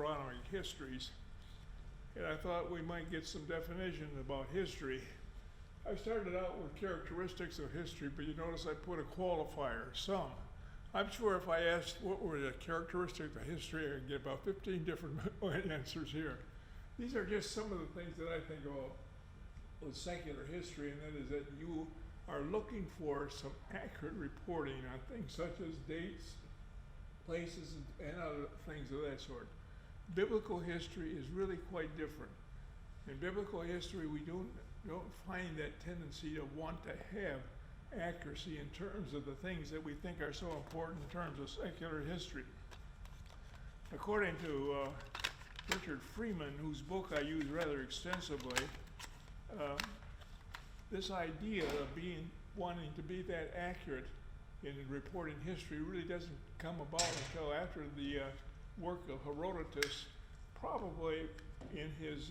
Deuteronomic histories, and I thought we might get some definition about history. I started out with characteristics of history, but you notice I put a qualifier, some. I'm sure if I asked what were the characteristics of history, I'd get about 15 different answers here. These are just some of the things that I think of with secular history, and that is that you are looking for some accurate reporting on things such as dates, places, and other things of that sort. Biblical history is really quite different. In biblical history, we don't find that tendency to want to have accuracy in terms of the things that we think are so important in terms of secular history. According to Richard Freeman, whose book I use rather extensively, this idea of wanting to be that accurate in reporting history really doesn't come about until after the work of Herodotus, probably in his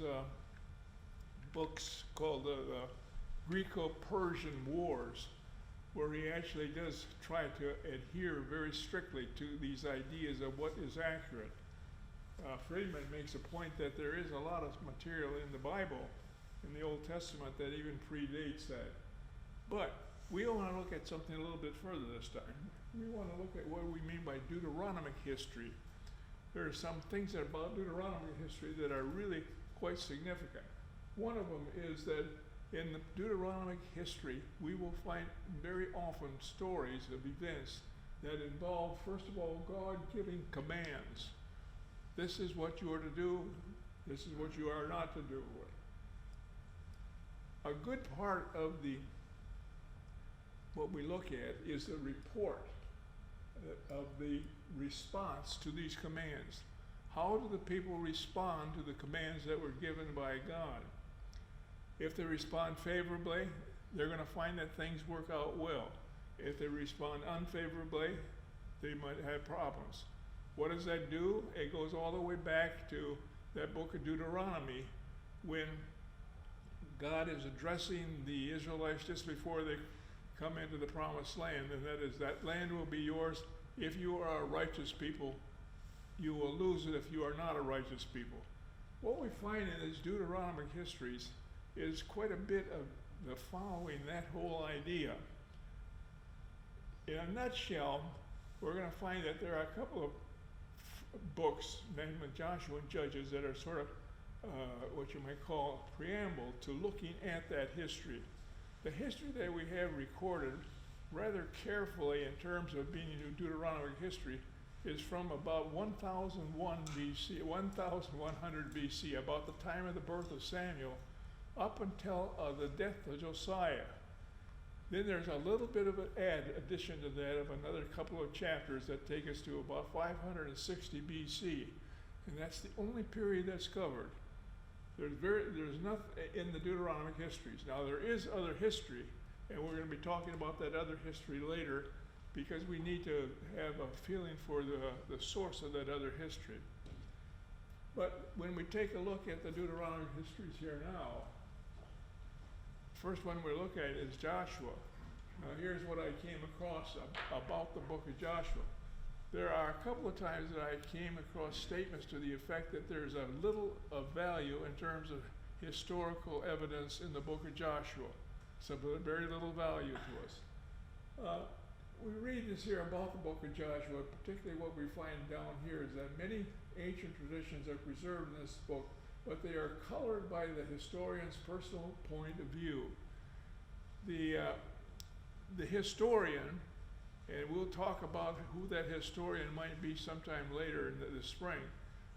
books called the Greco-Persian Wars, where he actually does try to adhere very strictly to these ideas of what is accurate. Friedman makes a point that there is a lot of material in the Bible, in the Old Testament, that even predates that. But we want to look at something a little bit further this time. We want to look at what we mean by Deuteronomic history. There are some things about Deuteronomic history that are really quite significant. One of them is that in the Deuteronomic history, we will find very often stories of events that involve, first of all, God giving commands. This is what you are to do. This is what you are not to do. A good part of what we look at is the report of the response to these commands. How do the people respond to the commands that were given by God? If they respond favorably, they're going to find that things work out well. If they respond unfavorably, they might have problems. What does that do? It goes all the way back to that book of Deuteronomy, when God is addressing the Israelites just before they come into the promised land, and that is, that land will be yours if you are a righteous people. You will lose it if you are not a righteous people. What we find in these Deuteronomic histories is quite a bit of the following that whole idea. In a nutshell, we're going to find that there are a couple of books, namely Joshua and Judges, that are sort of what you might call a preamble to looking at that history. The history that we have recorded rather carefully in terms of being Deuteronomic history is from about 1001 BC, 1100 BC, about the time of the birth of Samuel, up until the death of Josiah. Then there's a little bit of an addition to that of another couple of chapters that take us to about 560 BC, and that's the only period that's covered. There's nothing in the Deuteronomic histories. Now there is other history, and we're going to be talking about that other history later, because we need to have a feeling for the source of that other history. But when we take a look at the Deuteronomic histories here now, first one we look at is Joshua. Now here's what I came across about the book of Joshua. There are a couple of times that I came across statements to the effect that there's a little of value in terms of historical evidence in the book of Joshua. So very little value to us. We read this here about the book of Joshua, particularly what we find down here is that many ancient traditions are preserved in this book, but they are colored by the historian's personal point of view. The historian, and we'll talk about who that historian might be sometime later in the spring,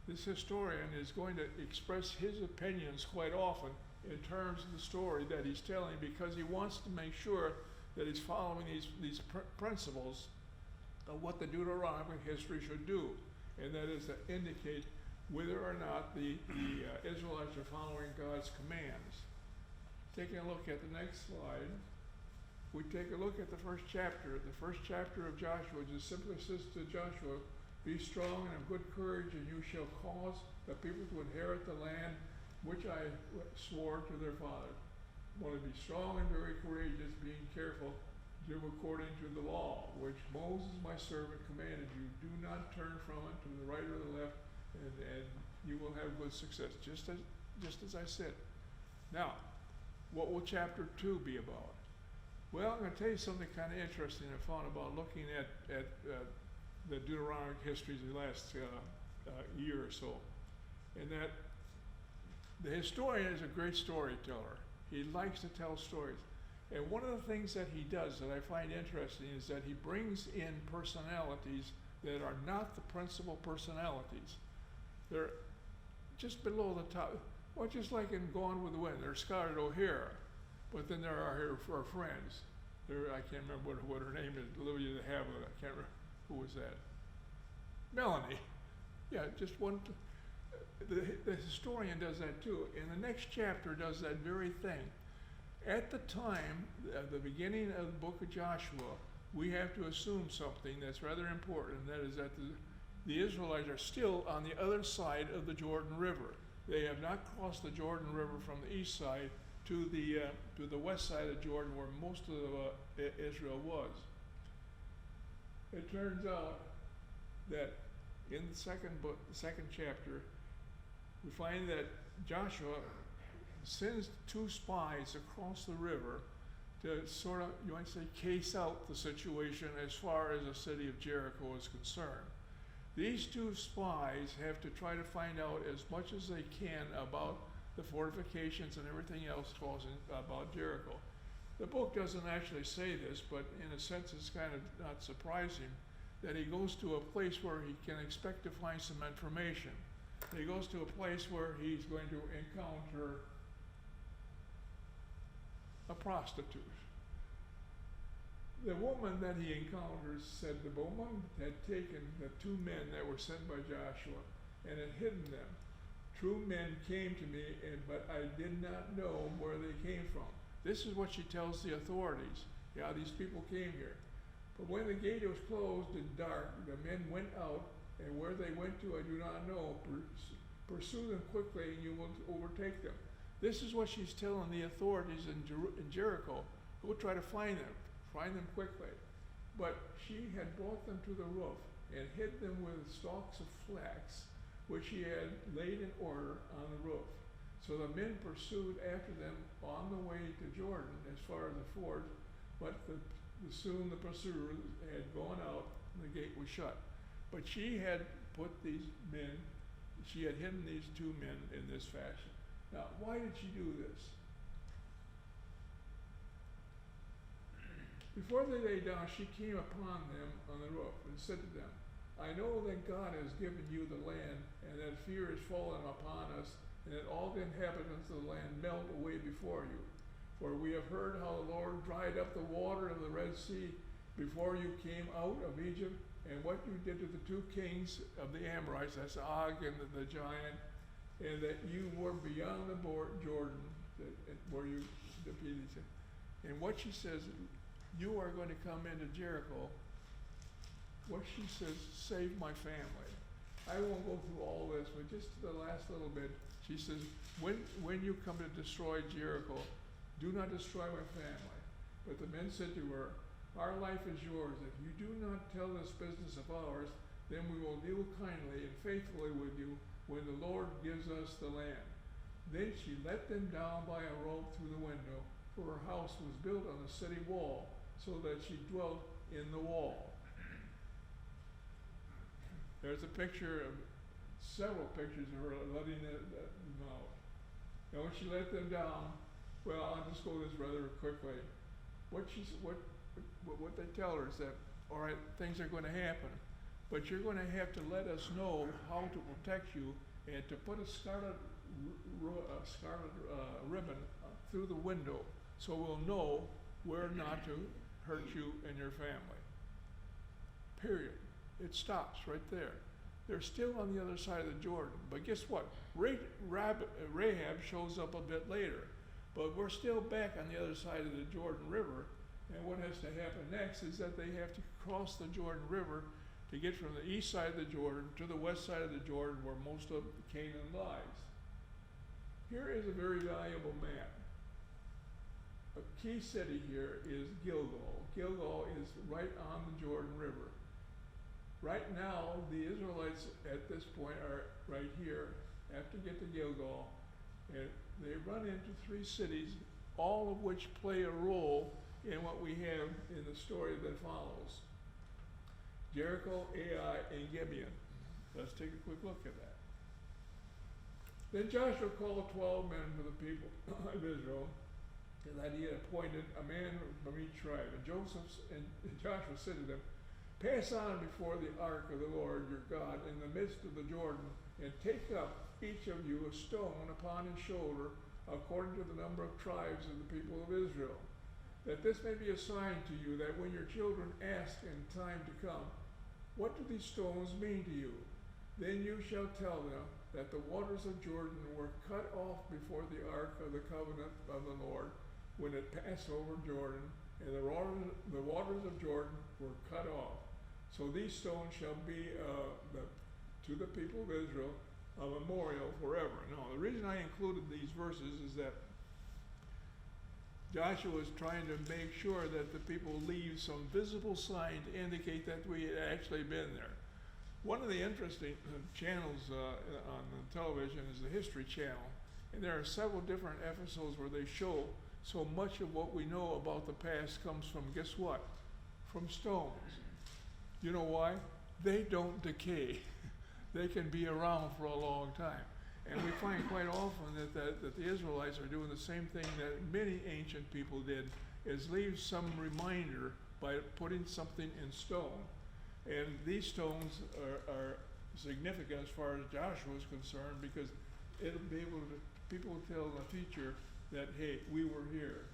this historian is going to express his opinions quite often in terms of the story that he's telling, because he wants to make sure that he's following these principles of what the Deuteronomic history should do, and that is to indicate whether or not the Israelites are following God's commands. Taking a look at the next slide, we take a look at the first chapter. The first chapter of Joshua just simply says to Joshua, "Be strong and of good courage, and you shall cause the people to inherit the land which I swore to their father." Want to be strong and very courageous, being careful, do according to the law, which Moses my servant commanded you. Do not turn from it to the right or the left, and you will have good success, just as I said. Now, what will chapter 2 be about? Well, I'm going to tell you something kind of interesting I found about looking at the Deuteronomic histories of the last year or so, and that the historian is a great storyteller. He likes to tell stories. And one of the things that he does that I find interesting is that he brings in personalities that are not the principal personalities. They're just below the top. Well, just like in Gone with the Wind, there's Scarlett O'Hara, but then there are her friends. I can't remember what her name is, Olivia de Havilland, I can't remember, who was that? Melanie. Yeah, just one. The historian does that too, and the next chapter does that very thing. At the time, the beginning of the book of Joshua, we have to assume something that's rather important, and that is that the Israelites are still on the other side of the Jordan River. They have not crossed the Jordan River from the east side to the west side of Jordan, where most of Israel was. It turns out that in the second book, the second chapter, we find that Joshua sends 2 spies across the river to sort of, you might say, case out the situation as far as the city of Jericho is concerned. These 2 spies have to try to find out as much as they can about the fortifications and everything else about Jericho. The book doesn't actually say this, but in a sense it's kind of not surprising that he goes to a place where he can expect to find some information. He goes to a place where he's going to encounter a prostitute. The woman that he encounters said the woman had taken the 2 men that were sent by Joshua and had hidden them. True men came to me, but I did not know where they came from. This is what she tells the authorities. Yeah, these people came here. But when the gate was closed and dark, the men went out, and where they went to I do not know. Pursue them quickly, and you will overtake them. This is what she's telling the authorities in Jericho. Go try to find them quickly. But she had brought them to the roof and hid them with stalks of flax, which she had laid in order on the roof. So the men pursued after them on the way to Jordan as far as the ford, but soon the pursuers had gone out and the gate was shut. But she had put these men, she had hidden these 2 men in this fashion. Now, why did she do this? Before they lay down, she came upon them on the roof and said to them, I know that God has given you the land, and that fear is fallen upon us, and that all the inhabitants of the land melt away before you. For we have heard how the Lord dried up the water of the Red Sea before you came out of Egypt, and what you did to the 2 kings of the Amorites, that's Og and the giant, and that you were beyond the Jordan, where you defeated him. And what she says, you are going to come into Jericho. What she says, save my family. I won't go through all this, but just the last little bit, she says, when you come to destroy Jericho, do not destroy my family. But the men said to her, our life is yours. If you do not tell this business of ours, then we will deal kindly and faithfully with you when the Lord gives us the land. Then she let them down by a rope through the window, for her house was built on the city wall, so that she dwelt in the wall. There's a picture of several pictures of her letting them out. And when she let them down, well, I'll just go this rather quickly. What they tell her is that, all right, things are going to happen, but you're going to have to let us know how to protect you and to put a scarlet ribbon through the window so we'll know where not to hurt you and your family. Period. It stops right there. They're still on the other side of the Jordan. But guess what? Rahab shows up a bit later. But we're still back on the other side of the Jordan River. And what has to happen next is that they have to cross the Jordan River to get from the east side of the Jordan to the west side of the Jordan, where most of Canaan lies. Here is a very valuable map. A key city here is Gilgal. Gilgal is right on the Jordan River. Right now, the Israelites at this point are right here, have to get to Gilgal, and they run into 3 cities, all of which play a role in what we have in the story that follows. Jericho, Ai, and Gibeon. Let's take a quick look at that. Then Joshua called 12 men from the people of Israel, and that he had appointed a man from each tribe. And Joshua said to them, pass on before the ark of the Lord your God in the midst of the Jordan, and take up each of you a stone upon his shoulder, according to the number of tribes of the people of Israel, that this may be a sign to you, that when your children ask in time to come, what do these stones mean to you? Then you shall tell them that the waters of Jordan were cut off before the ark of the covenant of the Lord when it passed over Jordan, and the waters of Jordan were cut off. So these stones shall be to the people of Israel a memorial forever. Now, the reason I included these verses is that Joshua is trying to make sure that the people leave some visible sign to indicate that we had actually been there. One of the interesting channels on the television is the History Channel, and there are several different episodes where they show so much of what we know about the past comes from, guess what? From stones. You know why? They don't decay. They can be around for a long time. And we find quite often that the Israelites are doing the same thing that many ancient people did, is leave some reminder by putting something in stone. And these stones are significant as far as Joshua is concerned, because it'll be able to, people will tell in the future that, hey, we were here.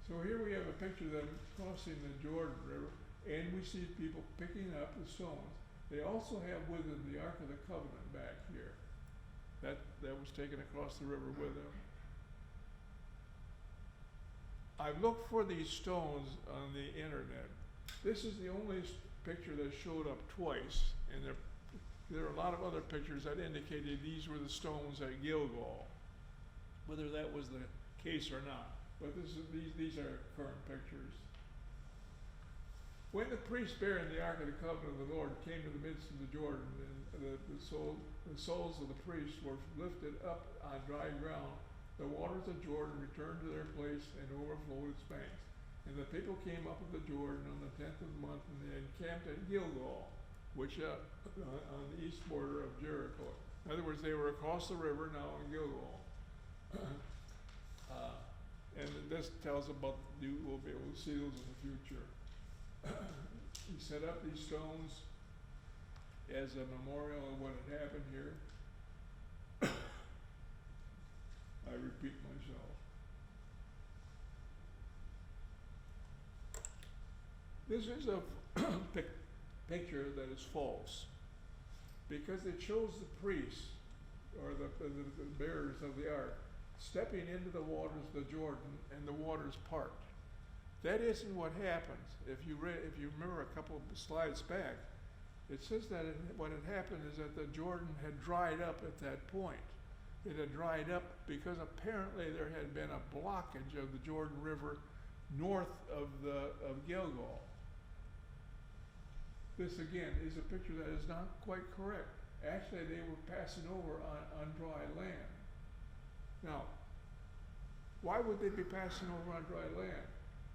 So here we have a picture of them crossing the Jordan River, and we see people picking up the stones. They also have with them the Ark of the Covenant back here. That was taken across the river with them. I've looked for these stones on the internet. This is the only picture that showed up twice, and there are a lot of other pictures that indicated these were the stones at Gilgal. Whether that was the case or not, but these are current pictures. When the priests bearing the Ark of the Covenant of the Lord came to the midst of the Jordan, and the soles of the priests were lifted up on dry ground, the waters of Jordan returned to their place and overflowed its banks. And the people came up of the Jordan on the 10th of the month, and they encamped at Gilgal, which on the east border of Jericho. In other words, they were across the river now in Gilgal. And this tells about, you will be able to see those in the future. He set up these stones as a memorial of what had happened here. I repeat myself. This is a picture that is false, because it shows the priests, or the bearers of the ark, stepping into the waters of the Jordan, and the waters part. That isn't what happens. If you remember a couple of slides back, it says that what had happened is that the Jordan had dried up at that point. It had dried up because apparently there had been a blockage of the Jordan River north of Gilgal. This again is a picture that is not quite correct. Actually, they were passing over on dry land. Now, why would they be passing over on dry land?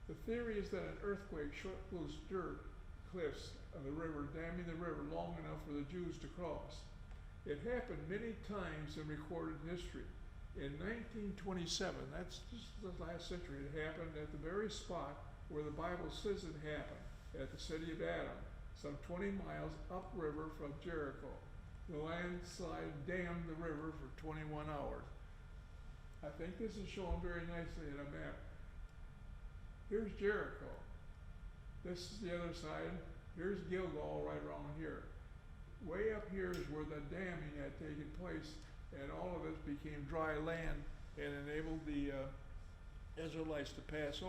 The theory is that an earthquake shook loose dirt cliffs of the river, damming the river long enough for the Jews to cross. It happened many times in recorded history. In 1927, that's just the last century, it happened at the very spot where the Bible says it happened, at the city of Adam, some 20 miles upriver from Jericho. The landslide dammed the river for 21 hours. I think this is shown very nicely in a map. Here's Jericho. This is the other side. Here's Gilgal right around here. Way up here is where the damming had taken place, and all of it became dry land and enabled the Israelites to pass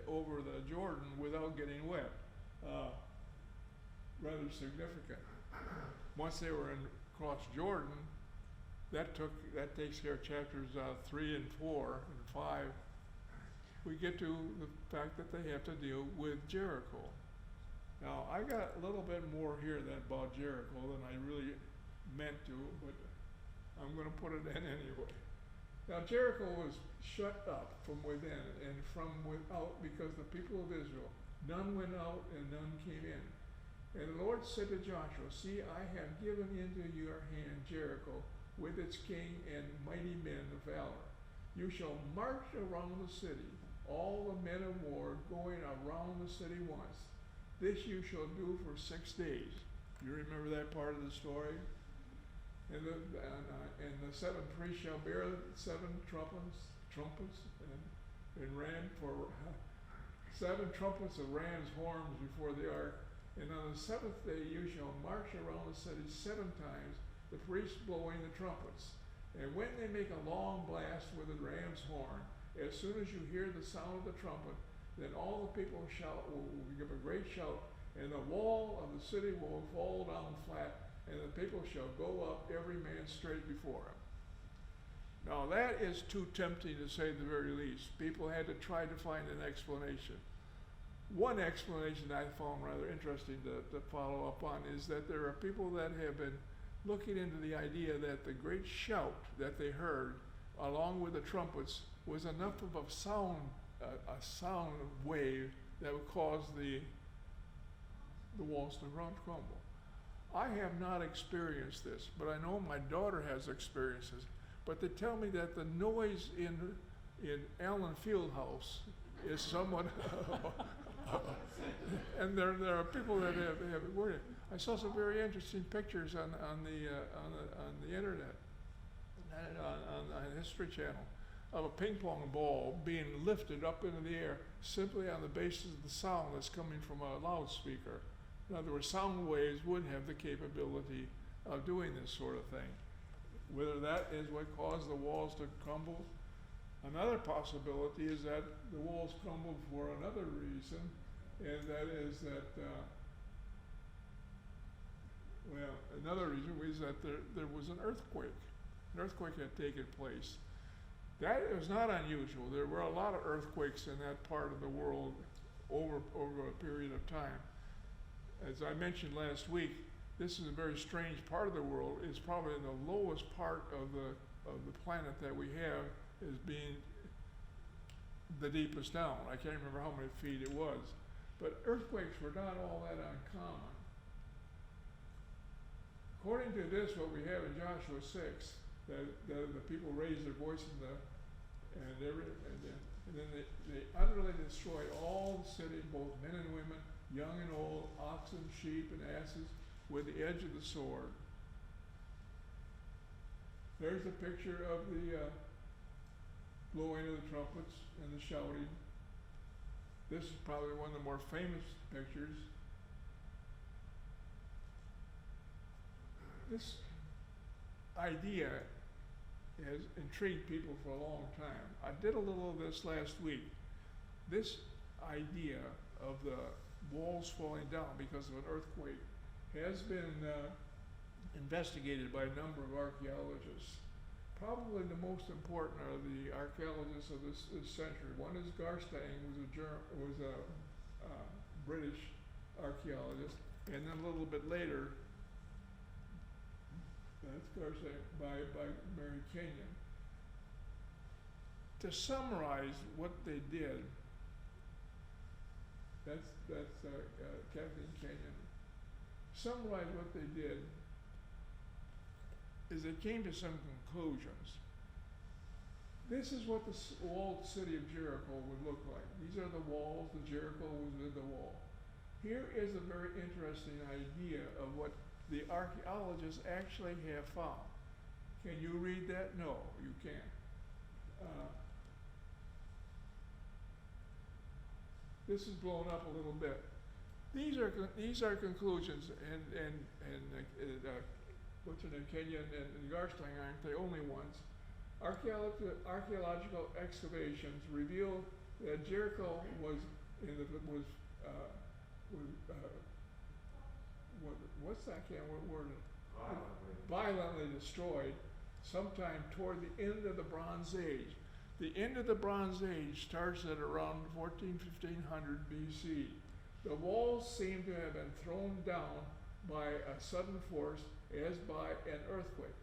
over the Jordan without getting wet. Rather significant. Once they were across Jordan, that takes care of chapters 3 and 4 and 5. We get to the fact that they have to deal with Jericho. Now, I got a little bit more here about Jericho than I really meant to, but I'm going to put it in anyway. Now, Jericho was shut up from within and from without because the people of Israel, none went out and none came in. And the Lord said to Joshua, see, I have given into your hand Jericho with its king and mighty men of valor. You shall march around the city, all the men of war going around the city once. This you shall do for 6 days. You remember that part of the story? And the 7 priests shall bear 7 trumpets, and ram for 7 trumpets of ram's horns before the ark. And on the 7th day you shall march around the city 7 times, the priests blowing the trumpets. And when they make a long blast with the ram's horn, as soon as you hear the sound of the trumpet, then all the people will give a great shout, and the wall of the city will fall down flat, and the people shall go up, every man straight before him. Now that is too tempting to say the very least. People had to try to find an explanation. One explanation I found rather interesting to follow up on is that there are people that have been looking into the idea that the great shout that they heard along with the trumpets was enough of a sound wave that would cause the walls to crumble. I have not experienced this, but I know my daughter has experienced this. But they tell me that the noise in Allen Fieldhouse is somewhat, and there are people that have worried. I saw some very interesting pictures on the internet, and on History Channel, of a ping pong ball being lifted up into the air simply on the basis of the sound that's coming from a loudspeaker. In other words, sound waves would have the capability of doing this sort of thing. Whether that is what caused the walls to crumble. Another possibility is that the walls crumbled for another reason, and that is that, another reason was that there was an earthquake. An earthquake had taken place. That was not unusual. There were a lot of earthquakes in that part of the world over a period of time. As I mentioned last week, this is a very strange part of the world. It's probably the lowest part of the planet that we have as being the deepest down. I can't remember how many feet it was. But earthquakes were not all that uncommon. According to this, what we have in Joshua 6, that the people raised their voice and then they utterly destroyed all the city, both men and women, young and old, oxen, sheep, and asses, with the edge of the sword. There's a picture of the blowing of the trumpets and the shouting. This is probably one of the more famous pictures. This idea has intrigued people for a long time. I did a little of this last week. This idea of the walls falling down because of an earthquake has been investigated by a number of archaeologists. Probably the most important are the archaeologists of this century. One is Garstang, was a British archaeologist, and then a little bit later, that's Garstang by Mary Kenyon. To summarize what they did, that's Kathleen Kenyon. Summarize what they did is they came to some conclusions. This is what the walled city of Jericho would look like. These are the walls. The Jericho was in the wall. Here is a very interesting idea of what the archaeologists actually have found. Can you read that? No, you can't. This is blown up a little bit. These are conclusions, and what's her name, Kenyon and Garstang aren't the only ones. Archaeological excavations reveal that Jericho was violently destroyed sometime toward the end of the Bronze Age. The end of the Bronze Age starts at around 1500 BC. The walls seem to have been thrown down by a sudden force as by an earthquake.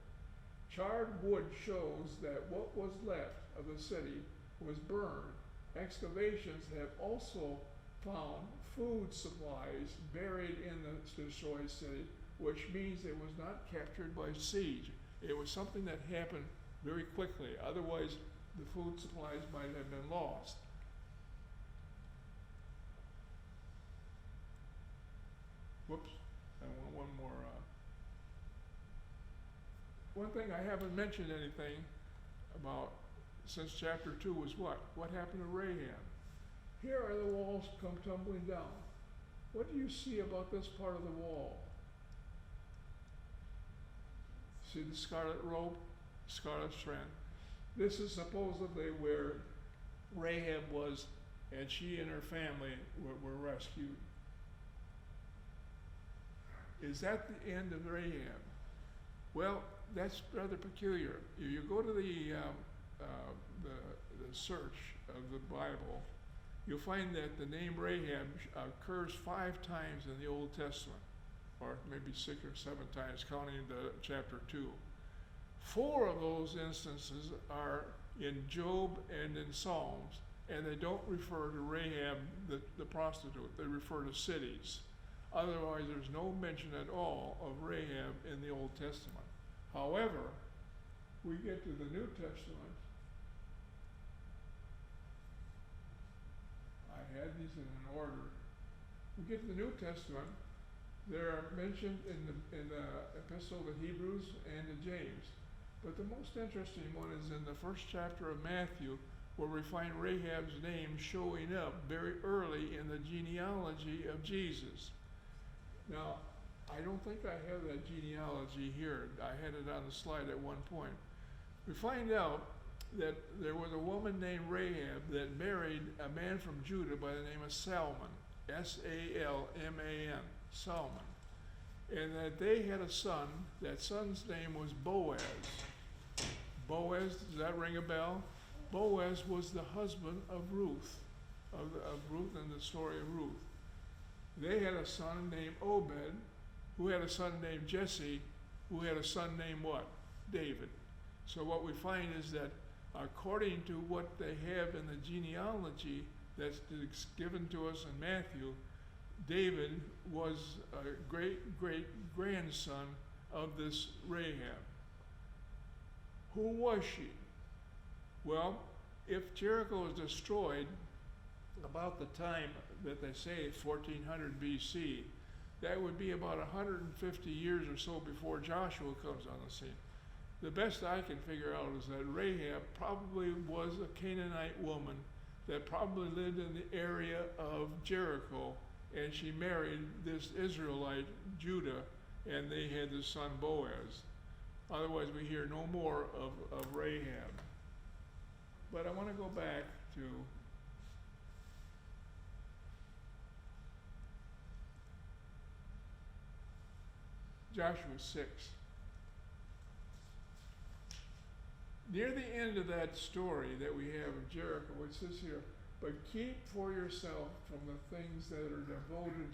Charred wood shows that what was left of the city was burned. Excavations have also found food supplies buried in the destroyed city, which means it was not captured by siege. It was something that happened very quickly. Otherwise, the food supplies might have been lost. Whoops, I want one more. One thing I haven't mentioned anything about since chapter 2 was what? What happened to Rahab? Here are the walls come tumbling down. What do you see about this part of the wall? See the scarlet robe, scarlet strand. This is supposedly where Rahab was, and she and her family were rescued. Is that the end of Rahab? Well, that's rather peculiar. You go to the search of the Bible, you'll find that the name Rahab occurs 5 times in the Old Testament, or maybe 6 or 7 times, counting the chapter 2. 4 of those instances are in Job and in Psalms, and they don't refer to Rahab, the prostitute. They refer to cities. Otherwise, there's no mention at all of Rahab in the Old Testament. However, we get to the New Testament. I had these in an order. We get to the New Testament. They're mentioned in the Epistle to Hebrews and to James. But the most interesting one is in the first chapter of Matthew, where we find Rahab's name showing up very early in the genealogy of Jesus. Now, I don't think I have that genealogy here. I had it on the slide at one point. We find out that there was a woman named Rahab that married a man from Judah by the name of Salmon, S-A-L-M-A-N, Salmon. And that they had a son. That son's name was Boaz. Boaz, does that ring a bell? Boaz was the husband of Ruth, of Ruth and the story of Ruth. They had a son named Obed, who had a son named Jesse, who had a son named what? David. So what we find is that according to what they have in the genealogy that's given to us in Matthew, David was a great-great-grandson of this Rahab. Who was she? Well, if Jericho was destroyed about the time that they say 1400 BC, that would be about 150 years or so before Joshua comes on the scene. The best I can figure out is that Rahab probably was a Canaanite woman that probably lived in the area of Jericho, and she married this Israelite, Judah, and they had this son Boaz. Otherwise, we hear no more of Rahab. But I want to go back to Joshua 6. Near the end of that story that we have of Jericho, it says here, but keep for yourself from the things that are devoted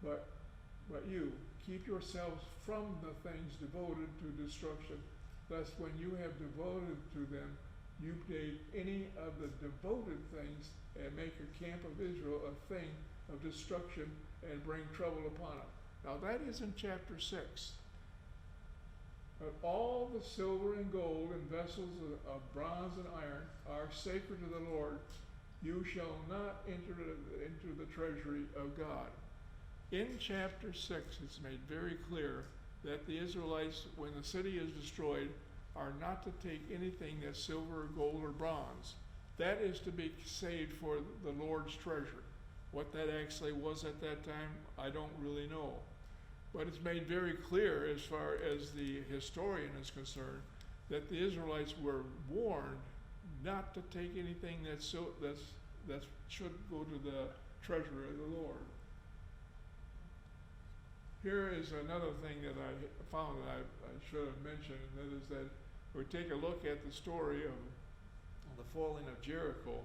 but you keep yourselves from the things devoted to destruction, lest when you have devoted to them, you take any of the devoted things and make a camp of Israel a thing of destruction and bring trouble upon it. Now that is in chapter 6. But all the silver and gold and vessels of bronze and iron are sacred to the Lord. You shall not enter into the treasury of God. In chapter 6, it's made very clear that the Israelites, when the city is destroyed, are not to take anything that's silver or gold or bronze. That is to be saved for the Lord's treasure. What that actually was at that time, I don't really know. But it's made very clear, as far as the historian is concerned, that the Israelites were warned not to take anything that should go to the treasury of the Lord. Here is another thing that I found that I should have mentioned, and that is that we take a look at the story of the falling of Jericho.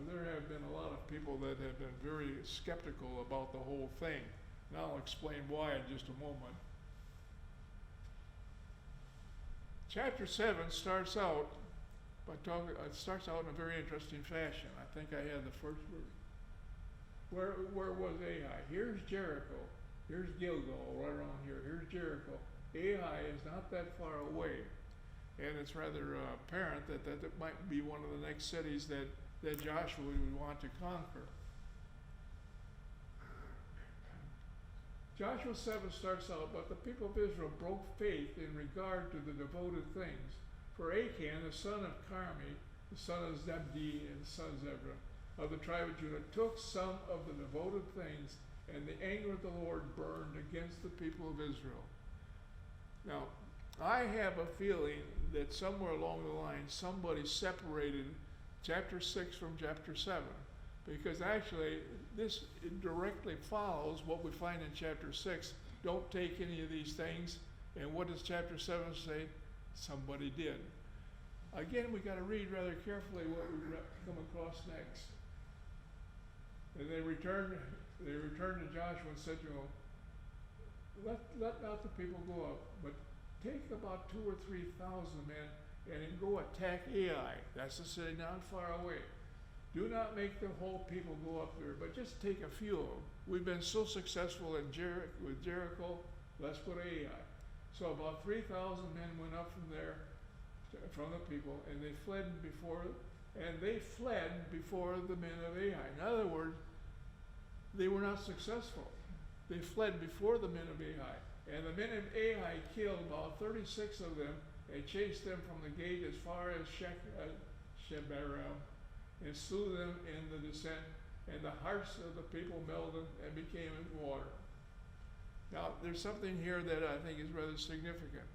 There have been a lot of people that have been very skeptical about the whole thing. And I'll explain why in just a moment. Chapter 7 starts out by it starts out in a very interesting fashion. I think I had the first verse. Where was Ai? Here's Jericho. Here's Gilgal right around here. Here's Jericho. Ai is not that far away. And it's rather apparent that that might be one of the next cities that Joshua would want to conquer. Joshua 7 starts out, but the people of Israel broke faith in regard to the devoted things. For Achan, the son of Carmi, the son of Zabdi, and the son of Zebra, of the tribe of Judah, took some of the devoted things, and the anger of the Lord burned against the people of Israel. Now, I have a feeling that somewhere along the line somebody separated chapter 6 from chapter 7, because actually this directly follows what we find in chapter 6. Don't take any of these things. And what does chapter 7 say? Somebody did. Again, we got to read rather carefully what we come across next. And they returned to Joshua and said to him, let not the people go up, but take about 2,000 or 3,000 men and go attack Ai. That's the city not far away. Do not make the whole people go up there, but just take a few of them. We've been so successful with Jericho, let's put Ai. So about 3,000 men went up from there, from the people, and they fled before the men of Ai. In other words, they were not successful. They fled before the men of Ai. And the men of Ai killed about 36 of them. They chased them from the gate as far as Shebarim and slew them in the descent. And the hearts of the people melted and became as water. Now, there's something here that I think is rather significant.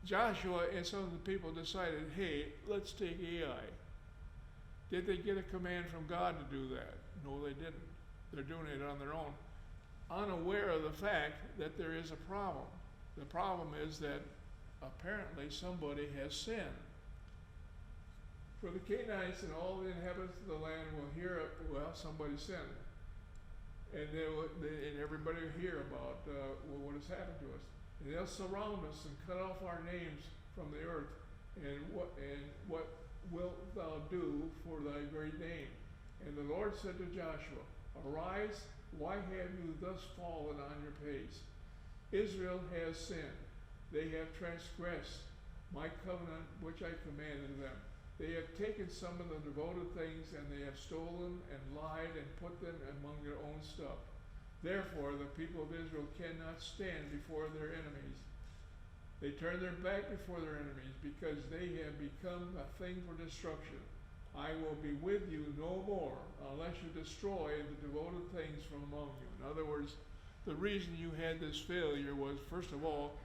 Joshua and some of the people decided, hey, let's take Ai. Did they get a command from God to do that? No, they didn't. They're doing it on their own, unaware of the fact that there is a problem. The problem is that apparently somebody has sinned. For the Canaanites and all the inhabitants of the land will hear, well, somebody sinned. And everybody will hear about what has happened to us. And they'll surround us and cut off our names from the earth. And what wilt thou do for thy great name? And the Lord said to Joshua, arise, why have you thus fallen on your face? Israel has sinned. They have transgressed my covenant which I commanded them. They have taken some of the devoted things, and they have stolen and lied and put them among their own stuff. Therefore, the people of Israel cannot stand before their enemies. They turn their back before their enemies because they have become a thing for destruction. I will be with you no more unless you destroy the devoted things from among you. In other words, the reason you had this failure was, first of all,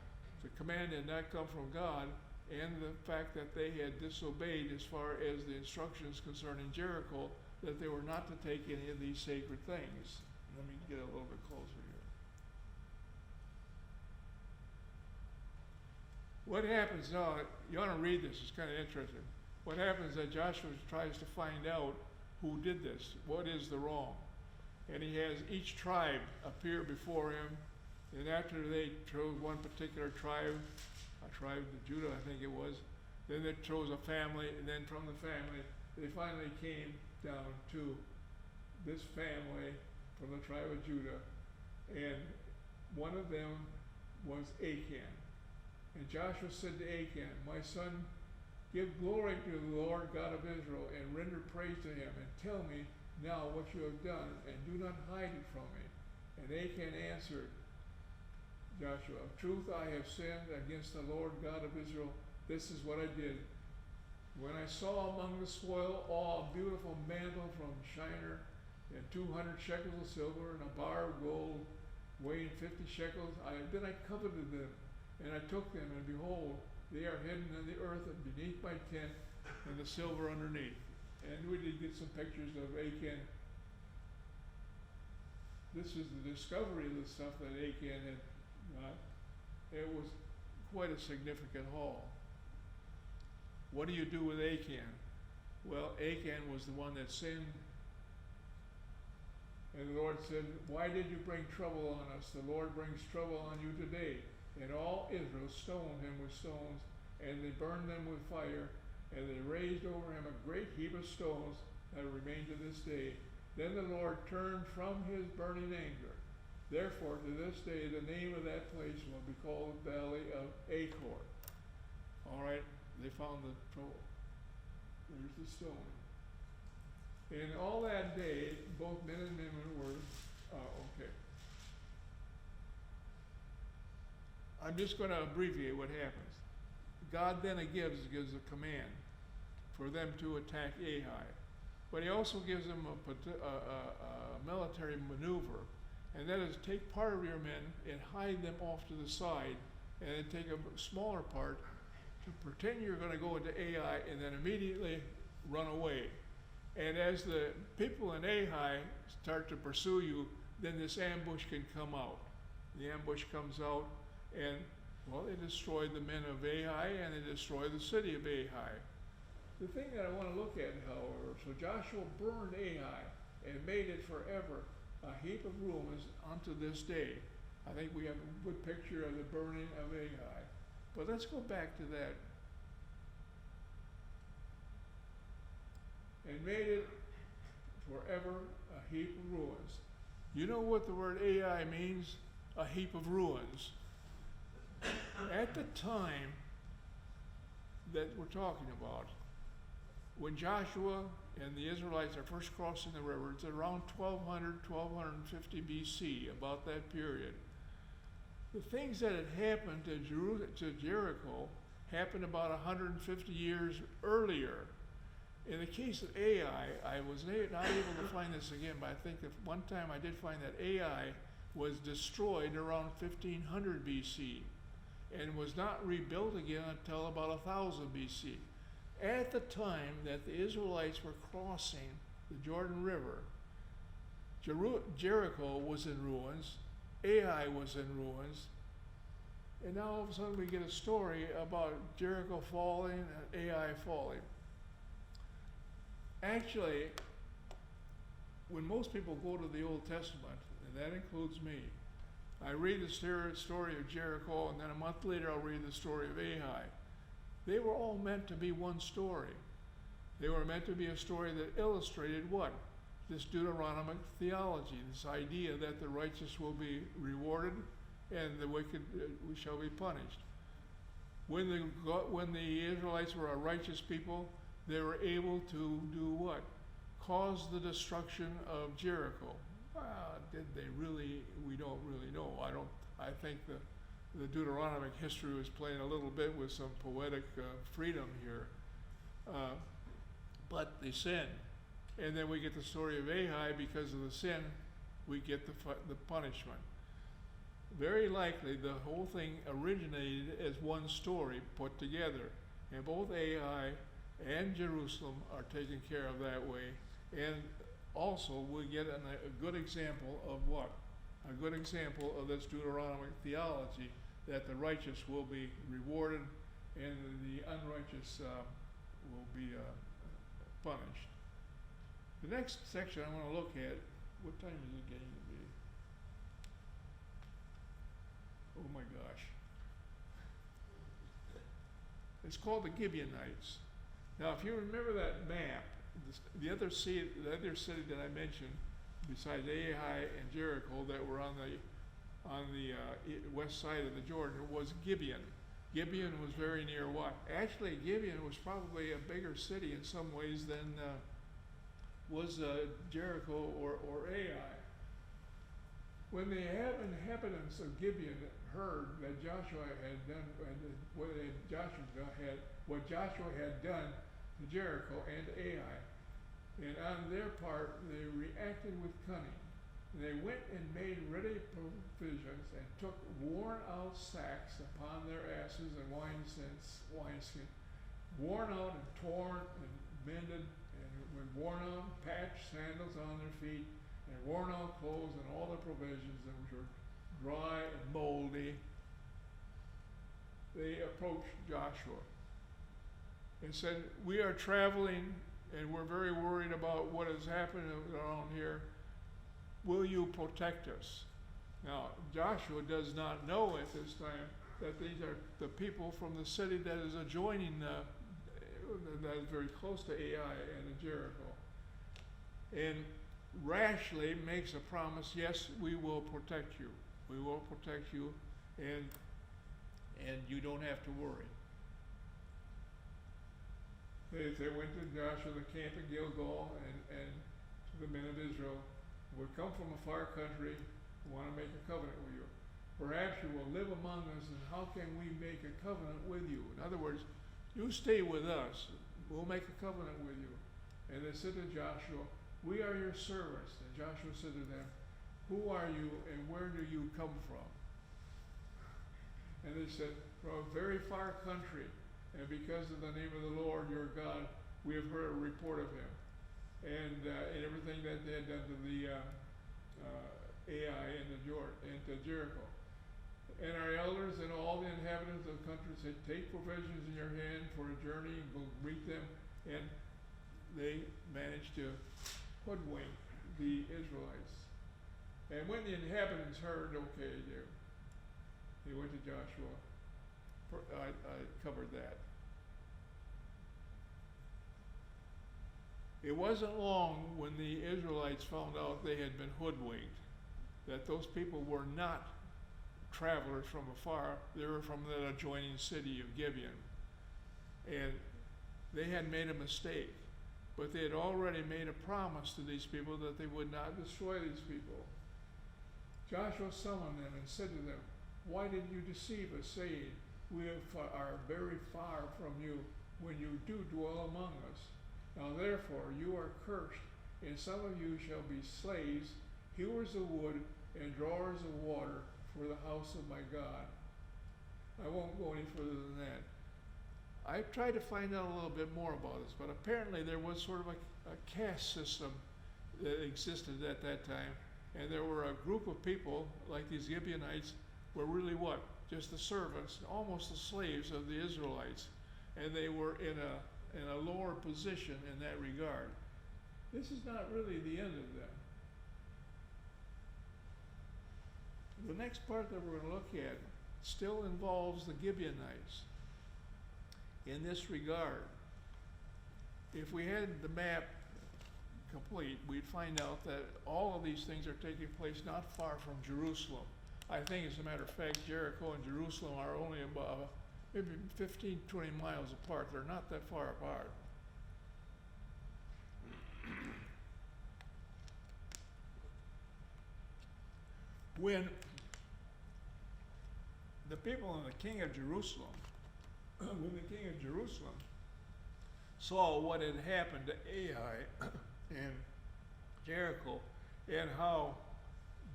the command had not come from God, and the fact that they had disobeyed as far as the instructions concerning Jericho, that they were not to take any of these sacred things. Let me get a little bit closer here. What happens now, you want to read this, it's kind of interesting. What happens is that Joshua tries to find out who did this, what is the wrong. And he has each tribe appear before him, and after they chose one particular tribe, a tribe of Judah I think it was, then they chose a family, and then from the family they finally came down to this family from the tribe of Judah, and one of them was Achan. And Joshua said to Achan, my son, give glory to the Lord God of Israel, and render praise to him, and tell me now what you have done, and do not hide it from me. And Achan answered Joshua, of truth I have sinned against the Lord God of Israel. This is what I did. When I saw among the spoil a beautiful mantle from Shinar, and 200 shekels of silver, and a bar of gold weighing 50 shekels, then I coveted them, and I took them, and behold, they are hidden in the earth and beneath my tent, and the silver underneath. And we did get some pictures of Achan. This is the discovery of the stuff that Achan had got. It was quite a significant haul. What do you do with Achan? Well, Achan was the one that sinned. And the Lord said, why did you bring trouble on us? The Lord brings trouble on you today. And all Israel stoned him with stones, and they burned them with fire, and they raised over him a great heap of stones that remain to this day. Then the Lord turned from his burning anger. Therefore, to this day, the name of that place will be called the Valley of Achor. All right, they found the trouble. There's the stone. And all that day, both men and women were, okay. I'm just going to abbreviate what happens. God then gives a command for them to attack Ai. But he also gives them a military maneuver, and that is take part of your men and hide them off to the side, and then take a smaller part to pretend you're going to go into Ai, and then immediately run away. And as the people in Ai start to pursue you, then this ambush can come out. The ambush comes out, and, well, they destroyed the men of Ai, and they destroyed the city of Ai. The thing that I want to look at, however, so Joshua burned Ai and made it forever a heap of ruins unto this day. I think we have a good picture of the burning of Ai. But let's go back to that. And made it forever a heap of ruins. You know what the word Ai means? A heap of ruins. At the time that we're talking about, when Joshua and the Israelites are first crossing the river, it's around 1200, 1250 BC, about that period. The things that had happened to Jericho happened about 150 years earlier. In the case of Ai, I was not able to find this again, but I think that one time I did find that Ai was destroyed around 1500 BC and was not rebuilt again until about 1000 BC. At the time that the Israelites were crossing the Jordan River, Jericho was in ruins, Ai was in ruins, and now all of a sudden we get a story about Jericho falling and Ai falling. Actually, when most people go to the Old Testament, and that includes me, I read the story of Jericho, and then a month later I'll read the story of Ai. They were all meant to be one story. They were meant to be a story that illustrated what? This Deuteronomic theology, this idea that the righteous will be rewarded and the wicked shall be punished. When the Israelites were a righteous people, they were able to do what? Cause the destruction of Jericho. Well, did they really? We don't really know. I think the Deuteronomic history was playing a little bit with some poetic freedom here. But they sinned. And then we get the story of Ai. Because of the sin, we get the punishment. Very likely the whole thing originated as one story put together. And both Ai and Jerusalem are taken care of that way. And also we get a good example of what? A good example of this Deuteronomic theology, that the righteous will be rewarded and the unrighteous will be punished. The next section I want to look at, what time is it getting to be? Oh my gosh. It's called the Gibeonites. Now, if you remember that map, the other city that I mentioned, besides Ai and Jericho, that were on the west side of the Jordan, was Gibeon. Gibeon was very near what? Actually, Gibeon was probably a bigger city in some ways than was Jericho or Ai. When the inhabitants of Gibeon heard that Joshua had done what Joshua had done to Jericho and Ai, and on their part they reacted with cunning. They went and made ready provisions and took worn-out sacks upon their asses and wineskin, worn out and torn and mended, and with worn-out patched sandals on their feet, and worn-out clothes and all the provisions that were dry and moldy. They approached Joshua. and said, "We are traveling and we're very worried about what is happening around here. Will you protect us?" Now, Joshua does not know at this time that these are the people from the city that is adjoining, that is very close to Ai and Jericho. And rashly makes a promise, "Yes, we will protect you. We will protect you, and you don't have to worry." They went to Joshua, the camp in Gilgal, and to the men of Israel, "We come from a far country, we want to make a covenant with you. Perhaps you will live among us, and how can we make a covenant with you?" In other words, you stay with us, we'll make a covenant with you. And they said to Joshua, "We are your servants." And Joshua said to them, "Who are you and where do you come from?" And they said, "From a very far country, and because of the name of the Lord your God, we have heard a report of him, and everything that they had done to the Ai and to Jericho. And our elders and all the inhabitants of the country said, 'Take provisions in your hand for a journey and go greet them.' And they managed to hoodwink the Israelites. And when the inhabitants heard, okay, they went to Joshua. I covered that. It wasn't long when the Israelites found out they had been hoodwinked, that those people were not travelers from afar. They were from the adjoining city of Gibeon. And they had made a mistake, but they had already made a promise to these people that they would not destroy these people. Joshua summoned them and said to them, "Why did you deceive us, saying, 'We are very far from you,' when you do dwell among us? Now therefore you are cursed, and some of you shall be slaves, hewers of wood, and drawers of water for the house of my God." I won't go any further than that. I tried to find out a little bit more about this, but apparently there was sort of a caste system that existed at that time, and there were a group of people, like these Gibeonites, were really what? Just the servants, almost the slaves of the Israelites, and they were in a lower position in that regard. This is not really the end of them. The next part that we're going to look at still involves the Gibeonites in this regard. If we had the map complete, we'd find out that all of these things are taking place not far from Jerusalem. I think, as a matter of fact, Jericho and Jerusalem are only about maybe 15, 20 miles apart. They're not that far apart. When the people and the king of Jerusalem, saw what had happened to Ai and Jericho, and how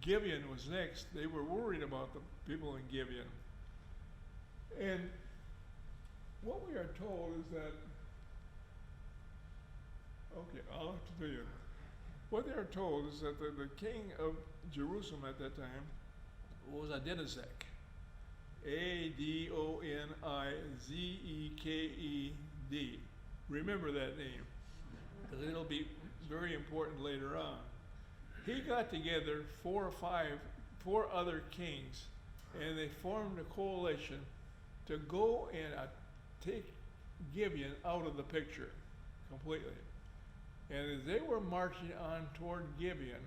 Gibeon was next, they were worried about the people in Gibeon. And what we are told is that, okay, I'll have to tell you. What they are told is that the king of Jerusalem at that time was Adonizek. Adonizeked. Remember that name, because it'll be very important later on. He got together four other kings, and they formed a coalition to go and take Gibeon out of the picture completely. And as they were marching on toward Gibeon,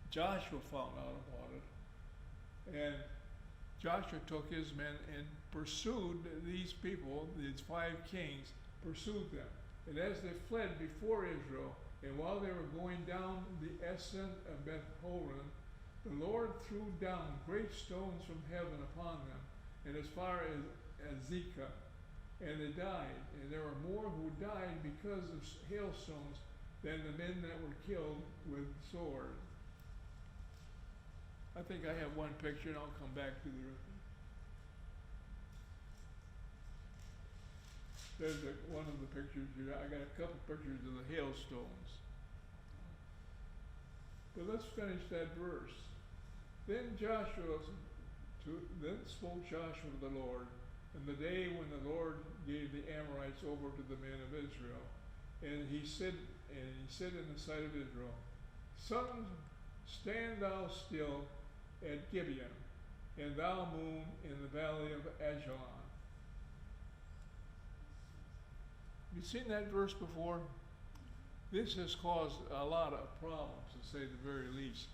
Joshua found out about it, and Joshua took his men and pursued these people, these 5 kings, pursued them. And as they fled before Israel, and while they were going down the ascent of Beth Horon, the Lord threw down great stones from heaven upon them, and as far as Azekah, and they died. And there were more who died because of hailstones than the men that were killed with sword. I think I have one picture, and I'll come back to the rest. There's one of the pictures here. I got a couple pictures of the hailstones. But let's finish that verse. Then spoke Joshua to the Lord, and the day when the Lord gave the Amorites over to the men of Israel. And he said in the sight of Israel, Sun, stand thou still at Gibeon, and thou moon in the valley of Ajalon. You seen that verse before? This has caused a lot of problems, to say the very least.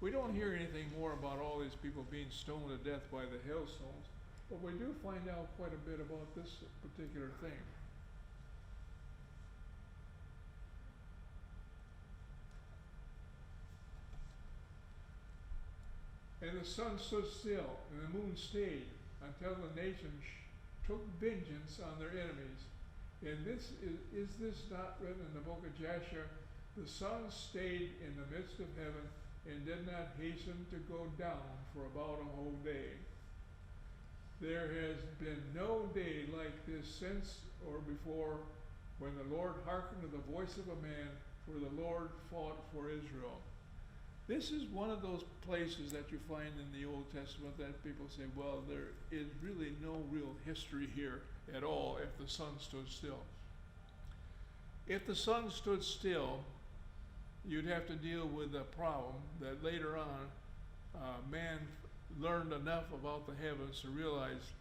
We don't hear anything more about all these people being stoned to death by the hailstones, but we do find out quite a bit about this particular thing. And the sun stood still, and the moon stayed, until the nations took vengeance on their enemies. And this is this not written in the book of Jasher? The sun stayed in the midst of heaven, and did not hasten to go down for about a whole day. There has been no day like this since or before, when the Lord hearkened to the voice of a man, for the Lord fought for Israel. This is one of those places that you find in the Old Testament that people say, well, there is really no real history here at all if the sun stood still. If the sun stood still, you'd have to deal with the problem that later on man learned enough about the heavens to realize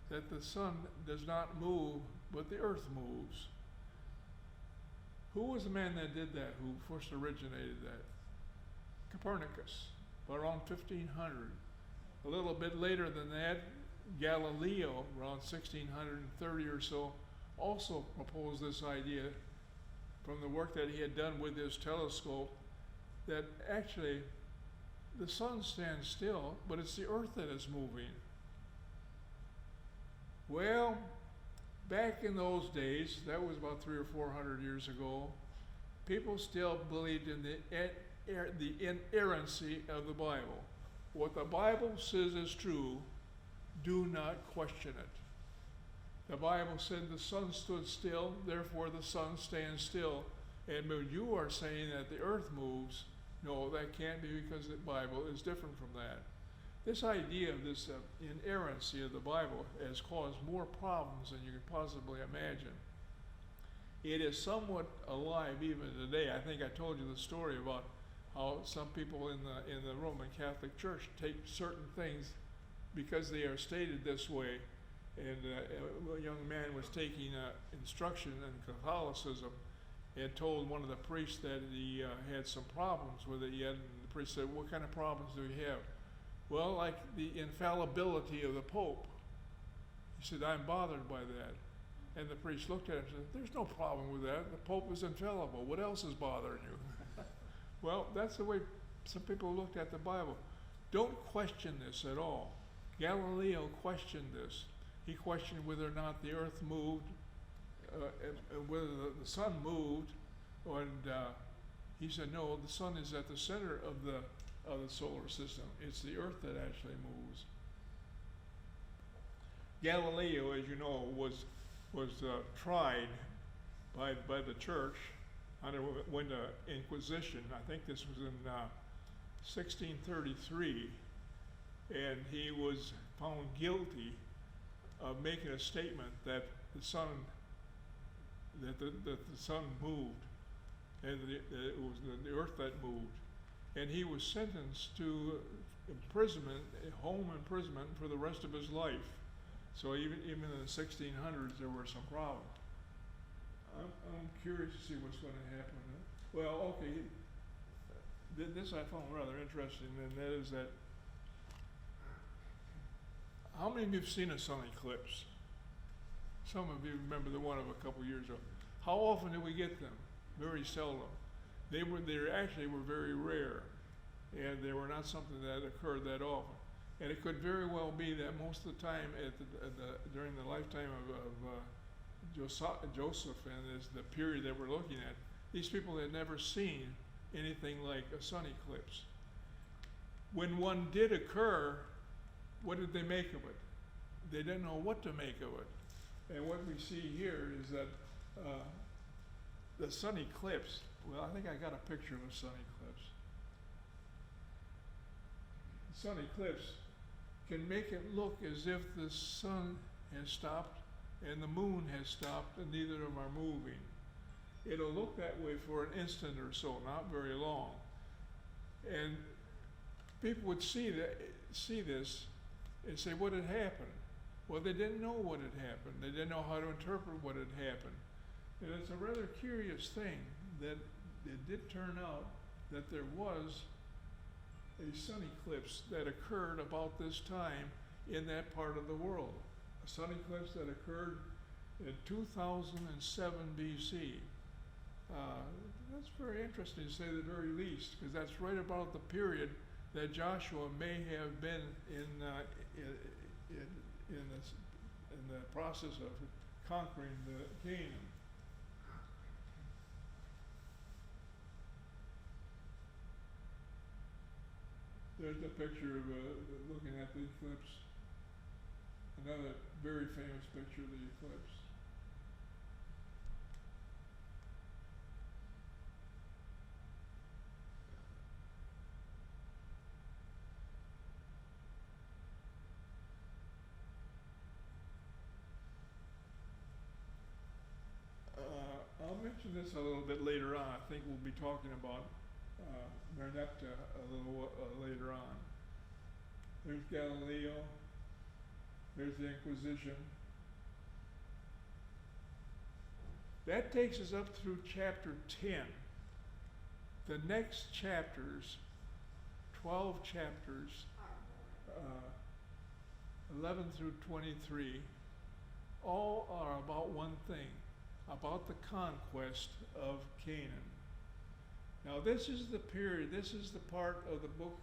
that the sun does not move, but the earth moves. Who was the man that did that, who first originated that? Copernicus, around 1500. A little bit later than that, Galileo, around 1630 or so, also proposed this idea from the work that he had done with his telescope, that actually the sun stands still, but it's the earth that is moving. Well, back in those days, that was about 300 or 400 years ago, people still believed in the inerrancy of the Bible. What the Bible says is true, do not question it. The Bible said the sun stood still, therefore the sun stands still. And when you are saying that the earth moves, no, that can't be, because the Bible is different from that. This idea of this inerrancy of the Bible has caused more problems than you could possibly imagine. It is somewhat alive even today. I think I told you the story about how some people in the Roman Catholic Church take certain things because they are stated this way. And a young man was taking instruction in Catholicism and told one of the priests that he had some problems with it. And the priest said, what kind of problems do you have? Well, like the infallibility of the Pope. He said, I'm bothered by that. And the priest looked at him and said, there's no problem with that. The Pope is infallible. What else is bothering you? Well, that's the way some people looked at the Bible. Don't question this at all. Galileo questioned this. He questioned whether or not the earth moved, whether the sun moved, and he said, no, the sun is at the center of the solar system. It's the earth that actually moves. Galileo, as you know, was tried by the church, underwent an inquisition. I think this was in 1633, and he was found guilty of making a statement that the sun moved, and that it was the earth that moved. And he was sentenced to imprisonment, home imprisonment, for the rest of his life. So even in the 1600s, there were some problems. I'm curious to see what's going to happen. Well, okay, this I found rather interesting, and that is that, how many of you have seen a sun eclipse? Some of you remember the one of a couple years ago. How often do we get them? Very seldom. They actually were very rare, and they were not something that occurred that often. And it could very well be that most of the time during the lifetime of Joseph and the period that we're looking at, these people had never seen anything like a sun eclipse. When one did occur, what did they make of it? They didn't know what to make of it. And what we see here is that the sun eclipse, well, I think I got a picture of a sun eclipse. The sun eclipse can make it look as if the sun has stopped and the moon has stopped and neither of them are moving. It'll look that way for an instant or so, not very long. And people would see this and say, what had happened? Well, they didn't know what had happened. They didn't know how to interpret what had happened. And it's a rather curious thing that it did turn out that there was a sun eclipse that occurred about this time in that part of the world. A sun eclipse that occurred in 2007 BC. That's very interesting to say the very least, because that's right about the period that Joshua may have been in the process of conquering the Canaan. There's a picture of looking at the eclipse. Another very famous picture of the eclipse. I'll mention this a little bit later on. I think we'll be talking about Merneptah a little later on. There's Galileo. There's the Inquisition. That takes us up through chapter 10. The next chapters, 12 chapters, 11 through 23, all are about one thing, about the conquest of Canaan. Now this is the period, this is the part of the book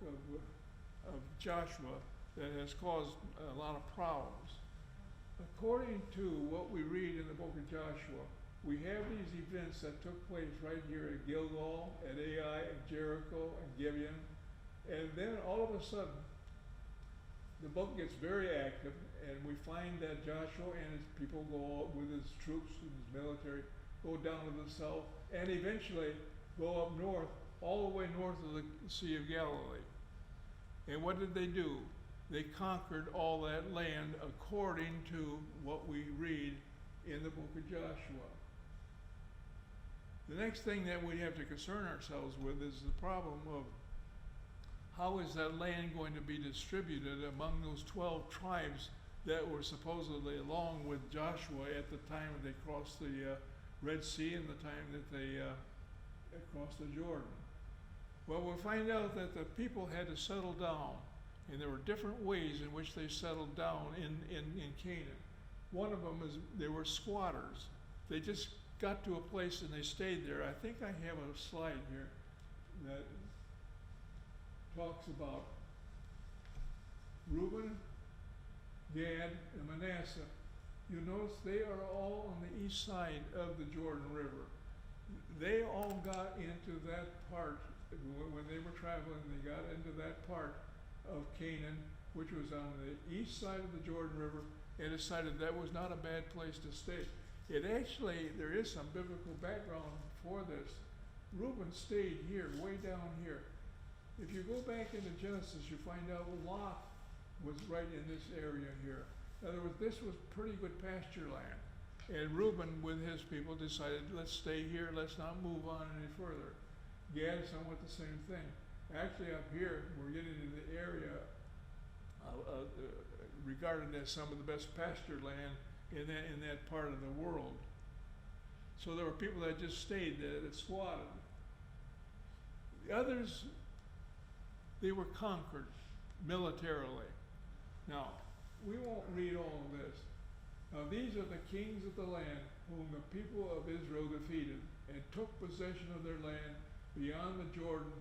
of Joshua that has caused a lot of problems. According to what we read in the book of Joshua, we have these events that took place right here at Gilgal, at Ai, at Jericho, and Gibeon, and then all of a sudden, the book gets very active, and we find that Joshua and his people go with his troops and his military, go down to the south, and eventually go up north, all the way north of the Sea of Galilee. And what did they do? They conquered all that land according to what we read in the book of Joshua. The next thing that we have to concern ourselves with is the problem of how is that land going to be distributed among those 12 tribes that were supposedly along with Joshua at the time they crossed the Red Sea and the time that they crossed the Jordan. Well, we'll find out that the people had to settle down, and there were different ways in which they settled down in Canaan. One of them is they were squatters. They just got to a place and they stayed there. I think I have a slide here that talks about Reuben, Gad, and Manasseh. You notice they are all on the east side of the Jordan River. They all got into that part, when they were traveling, they got into that part of Canaan, which was on the east side of the Jordan River, and decided that was not a bad place to stay. It actually, there is some biblical background for this. Reuben stayed here, way down here. If you go back into Genesis, you find out Lot was right in this area here. In other words, this was pretty good pasture land. And Reuben, with his people, decided, let's stay here, let's not move on any further. Gad, somewhat the same thing. Actually, up here, we're getting into the area regarded as some of the best pasture land in that part of the world. So there were people that just stayed there, that squatted. The others, they were conquered militarily. Now, we won't read all of this. Now, these are the kings of the land whom the people of Israel defeated and took possession of their land beyond the Jordan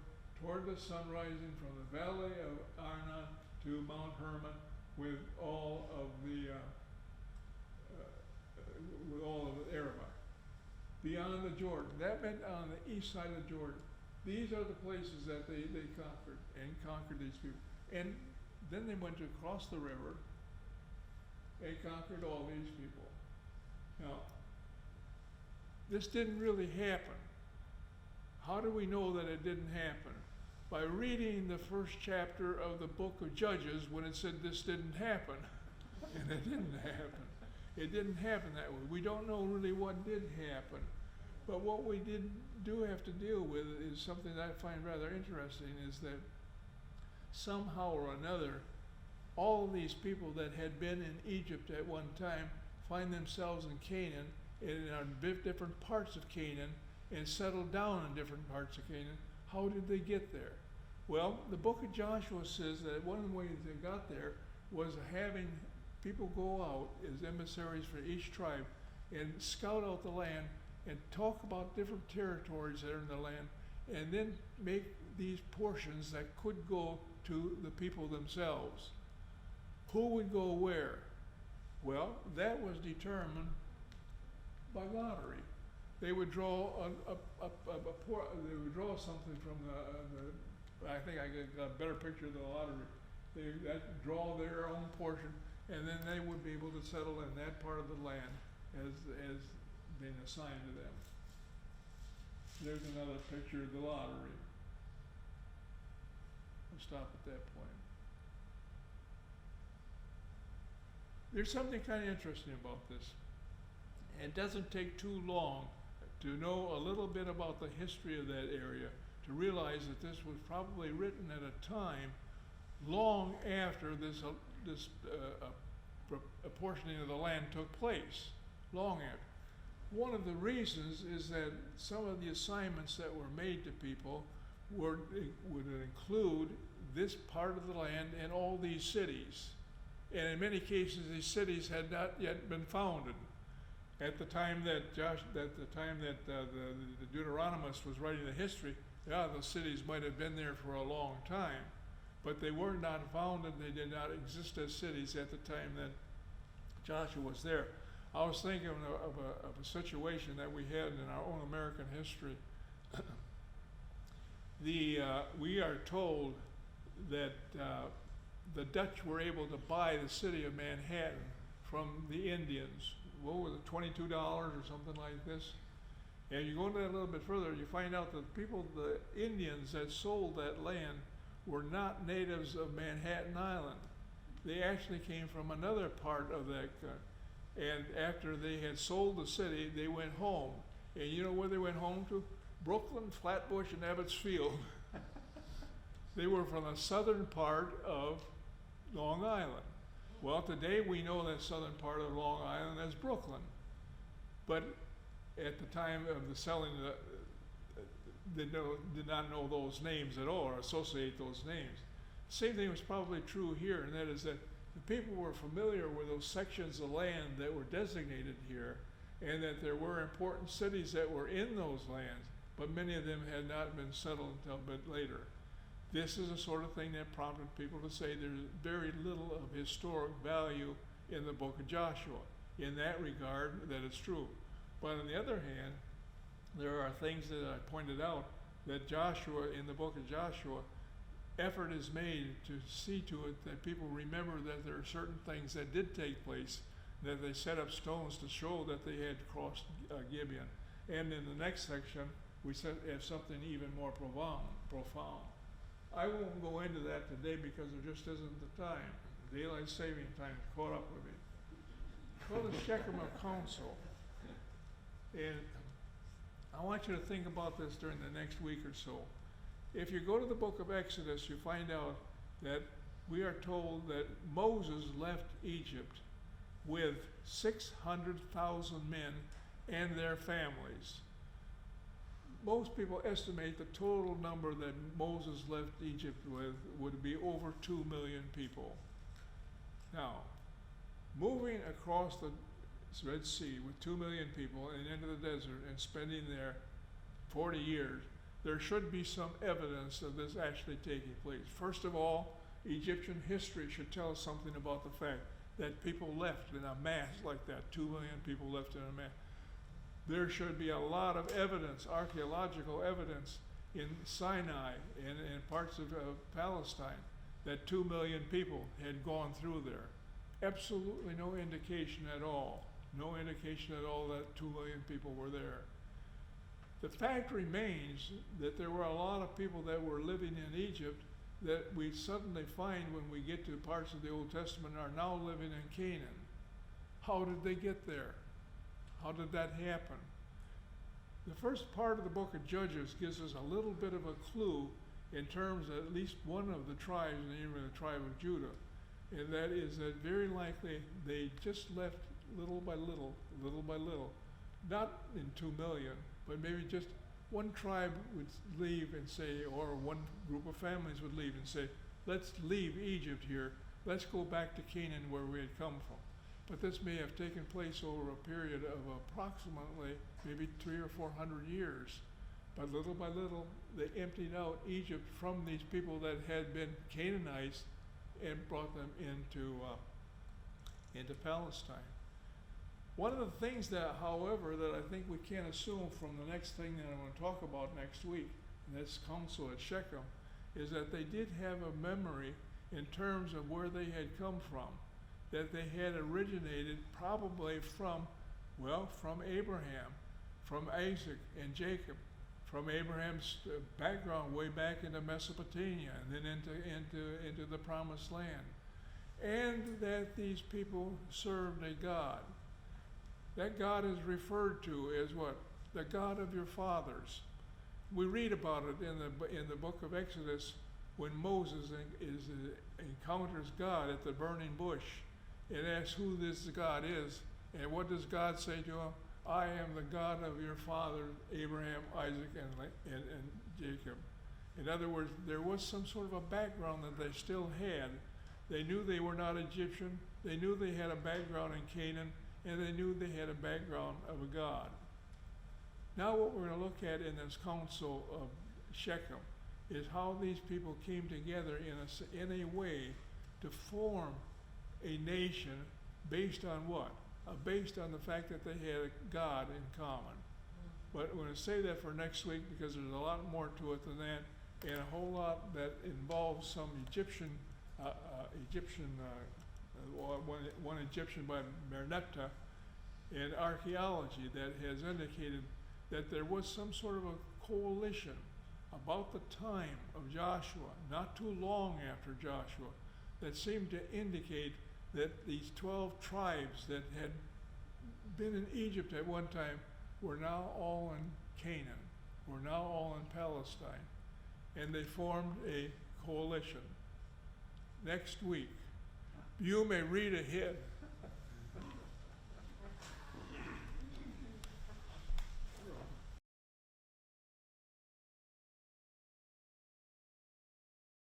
toward the sun rising from the valley of Arnon to Mount Hermon with all of the Arabah. Beyond the Jordan. That meant on the east side of Jordan. These are the places that they conquered and conquered these people. And then they went across the river and conquered all these people. Now, this didn't really happen. How do we know that it didn't happen? By reading the first chapter of the book of Judges when it said this didn't happen. And it didn't happen. It didn't happen that way. We don't know really what did happen. But what we do have to deal with is something that I find rather interesting, is that somehow or another, all of these people that had been in Egypt at one time find themselves in Canaan, and are in different parts of Canaan, and settled down in different parts of Canaan. How did they get there? Well, the book of Joshua says that one of the ways they got there was having people go out as emissaries for each tribe and scout out the land and talk about different territories that are in the land, and then make these portions that could go to the people themselves. Who would go where? Well, that was determined by lottery. They would draw they would draw something from the I think I got a better picture of the lottery. They draw their own portion, and then they would be able to settle in that part of the land as being assigned to them. There's another picture of the lottery. We'll stop at that point. There's something kind of interesting about this. It doesn't take too long to know a little bit about the history of that area to realize that this was probably written at a time long after this apportioning of the land took place, long after. One of the reasons is that some of the assignments that were made to people would include this part of the land and all these cities. And in many cases, these cities had not yet been founded. At the time that the Deuteronomist was writing the history, yeah, the cities might have been there for a long time, but they were not founded. They did not exist as cities at the time that Joshua was there. I was thinking of a situation that we had in our own American history. We are told that the Dutch were able to buy the city of Manhattan from the Indians. What was it, $22 or something like this? And you go into that a little bit further, you find out that the Indians that sold that land were not natives of Manhattan Island. They actually came from another part of that country. And after they had sold the city, they went home. And you know where they went home to? Brooklyn, Flatbush, and Ebbets Field. They were from the southern part of Long Island. Well, today we know that southern part of Long Island as Brooklyn. But at the time of the selling, they did not know those names at all or associate those names. Same thing was probably true here, and that is that the people were familiar with those sections of land that were designated here, and that there were important cities that were in those lands, but many of them had not been settled until a bit later. This is the sort of thing that prompted people to say there's very little of historic value in the book of Joshua. In that regard, that is true. But on the other hand, there are things that I pointed out that Joshua, in the book of Joshua, effort is made to see to it that people remember that there are certain things that did take place, that they set up stones to show that they had crossed Gibeon. And in the next section, we have something even more profound. I won't go into that today because there just isn't the time. Daylight saving time caught up with me. Call the Shekinah Council. And I want you to think about this during the next week or so. If you go to the book of Exodus, you find out that we are told that Moses left Egypt with 600,000 men and their families. Most people estimate the total number that Moses left Egypt with would be over 2 million people. Now, moving across the Red Sea with 2 million people and into the desert and spending there 40 years, there should be some evidence of this actually taking place. First of all, Egyptian history should tell us something about the fact that people left in a mass like that. 2 million people left in a mass. There should be a lot of evidence, archaeological evidence in Sinai and in parts of Palestine that 2 million people had gone through there. Absolutely no indication at all. No indication at all that 2 million people were there. The fact remains that there were a lot of people that were living in Egypt that we suddenly find when we get to parts of the Old Testament are now living in Canaan. How did they get there? How did that happen? The first part of the book of Judges gives us a little bit of a clue in terms of at least one of the tribes, and even the tribe of Judah. And that is that very likely they just left little by little, not in 2 million, but maybe just one tribe would leave and say, or one group of families would leave and say, let's leave Egypt here, let's go back to Canaan where we had come from. But this may have taken place over a period of approximately maybe 300 or 400 years. But little by little, they emptied out Egypt from these people that had been Canaanites and brought them into Palestine. One of the things that, however, that I think we can't assume from the next thing that I'm going to talk about next week, and that's council at Shechem, is that they did have a memory in terms of where they had come from, that they had originated probably from Abraham, from Isaac and Jacob, from Abraham's background way back into Mesopotamia and then into the Promised Land, and that these people served a God. That God is referred to as what? The God of your fathers. We read about it in the book of Exodus when Moses encounters God at the burning bush and asks who this God is, and what does God say to him? I am the God of your father Abraham, Isaac, and Jacob. In other words, there was some sort of a background that they still had. They knew they were not Egyptian. They knew they had a background in Canaan, and they knew they had a background of a God. Now what we're going to look at in this council of Shechem is how these people came together in a way to form a nation based on what? Based on the fact that they had a God in common. But we're going to say that for next week because there's a lot more to it than that, and a whole lot that involves some one Egyptian by Merneptah, and archaeology that has indicated that there was some sort of a coalition about the time of Joshua, not too long after Joshua, that seemed to indicate that these 12 tribes that had been in Egypt at one time were now all in Canaan, were now all in Palestine, and they formed a coalition. Next week, you may read ahead